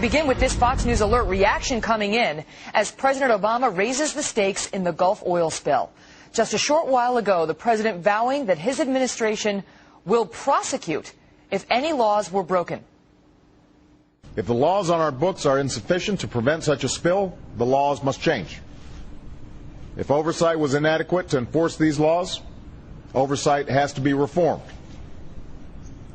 begin with this Fox News alert reaction coming in as President Obama raises the stakes in the Gulf oil spill. Just a short while ago, the president vowing that his administration will prosecute if any laws were broken. If the laws on our books are insufficient to prevent such a spill, the laws must change. If oversight was inadequate to enforce these laws, oversight has to be reformed.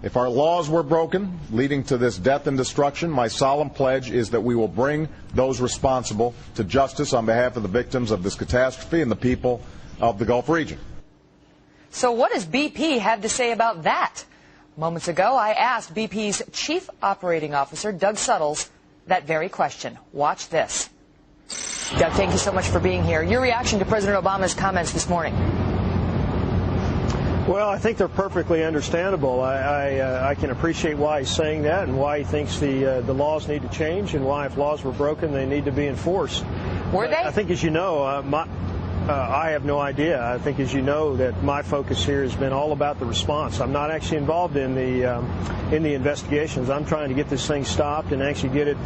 If our laws were broken, leading to this death and destruction, my solemn pledge is that we will bring those responsible to justice on behalf of the victims of this catastrophe and the people of the Gulf region. So what does BP have to say about that? Moments ago, I asked BP's Chief Operating Officer, Doug Suttles, that very question. Watch this. Doug, thank you so much for being here. Your reaction to President Obama's comments this morning? Well, I think they're perfectly understandable. I can appreciate why he's saying that and why he thinks the laws need to change and why if laws were broken, they need to be enforced. Were they? I think, as you know, I have no idea. I think, as you know, that my focus here has been all about the response. I'm not actually involved in the investigations. I'm trying to get this thing stopped and actually get it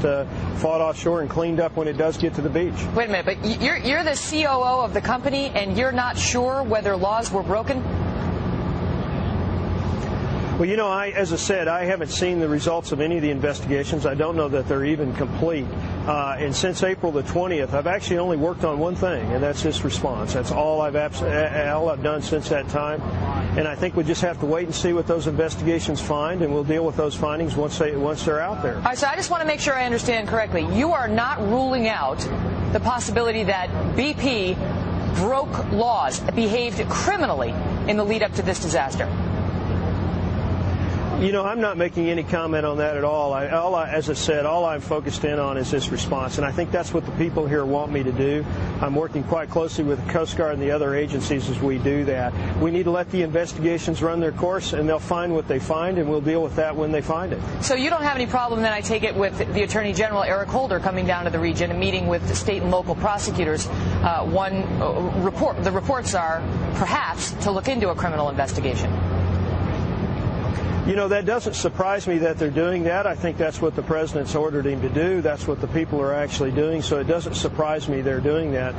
fought offshore and cleaned up when it does get to the beach. Wait a minute, but you're the COO of the company and you're not sure whether laws were broken? Well, you know, as I said, I haven't seen the results of any of the investigations. I don't know that they're even complete. And since April the 20th, I've actually only worked on one thing, and that's this response. That's all I've done since that time. And I think we just have to wait and see what those investigations find, and we'll deal with those findings once they're out there. All right, so I just want to make sure I understand correctly. You are not ruling out the possibility that BP broke laws, behaved criminally in the lead up to this disaster. You know, I'm not making any comment on that at all. As I said, all I'm focused in on is this response, and I think that's what the people here want me to do. I'm working quite closely with the Coast Guard and the other agencies as we do that. We need to let the investigations run their course, and they'll find what they find, and we'll deal with that when they find it. So you don't have any problem, then, I take it, with the Attorney General, Eric Holder, coming down to the region and meeting with the state and local prosecutors. The reports are, perhaps, to look into a criminal investigation. You know, that doesn't surprise me that they're doing that. I think that's what the president's ordered him to do. That's what the people are actually doing. So it doesn't surprise me they're doing that.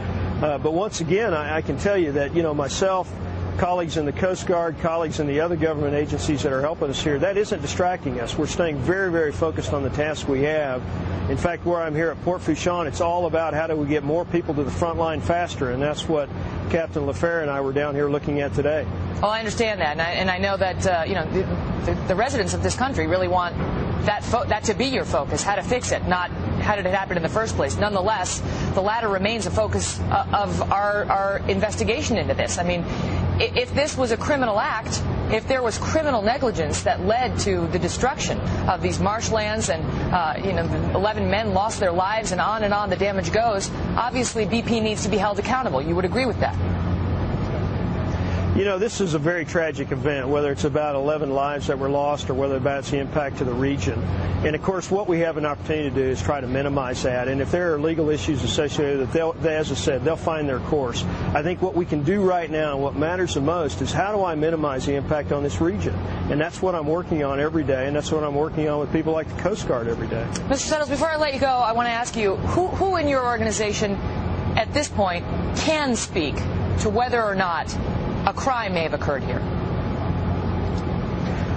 But once again, I can tell you that, you know, myself, colleagues in the Coast Guard, colleagues in the other government agencies that are helping us here, that isn't distracting us. We're staying very, very focused on the task we have. In fact, where I'm here at Port Fourchon, it's all about how do we get more people to the front line faster, and that's what Captain LaFerre and I were down here looking at today. Well, I understand that, and I know that you know the residents of this country really want that to be your focus, how to fix it, not how did it happen in the first place. Nonetheless, the latter remains a focus of our investigation into this. I mean, if this was a criminal act, if there was criminal negligence that led to the destruction of these marshlands and, 11 men lost their lives and on the damage goes, obviously BP needs to be held accountable. You would agree with that? You know, this is a very tragic event, whether it's about 11 lives that were lost or whether it's the impact to the region. And, of course, what we have an opportunity to do is try to minimize that. And if there are legal issues associated with it, as I said, they'll find their course. I think what we can do right now and what matters the most is how do I minimize the impact on this region? And that's what I'm working on every day, and that's what I'm working on with people like the Coast Guard every day. Mr. Suttles, before I let you go, I want to ask you, who in your organization at this point can speak to whether or not a crime may have occurred here?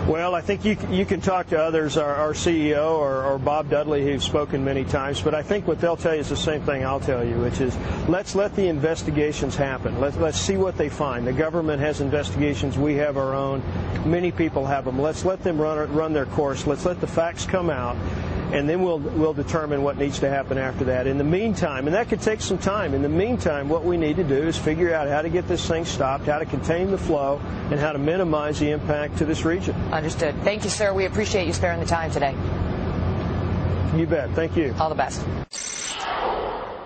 Well, I think you can talk to others, our CEO or Bob Dudley, who's spoken many times, but I think what they'll tell you is the same thing I'll tell you, which is let's let the investigations happen. Let's see what they find. The government has investigations. We have our own. Many people have them. Let's let them run their course. Let's let the facts come out, and then we'll determine what needs to happen after that. In the meantime, and that could take some time, in the meantime, what we need to do is figure out how to get this thing stopped, how to contain the flow, and how to minimize the impact to this region. Understood. Thank you, sir. We appreciate you sparing the time today. You bet. Thank you. All the best.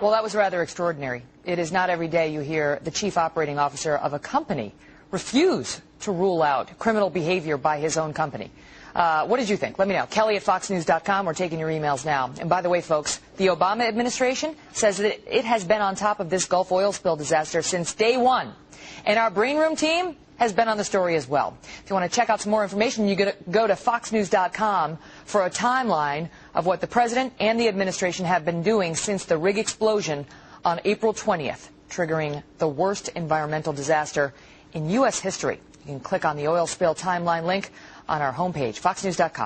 Well, that was rather extraordinary. It is not every day you hear the chief operating officer of a company refuse to rule out criminal behavior by his own company. What did you think? Let me know. Kelly at FoxNews.com. We're taking your emails now. And by the way, folks, the Obama administration says that it has been on top of this Gulf oil spill disaster since day one. And our Brain Room team has been on the story as well. If you want to check out some more information, you go to FoxNews.com for a timeline of what the president and the administration have been doing since the rig explosion on April 20th, triggering the worst environmental disaster in U.S. history. You can click on the oil spill timeline link on our homepage, foxnews.com.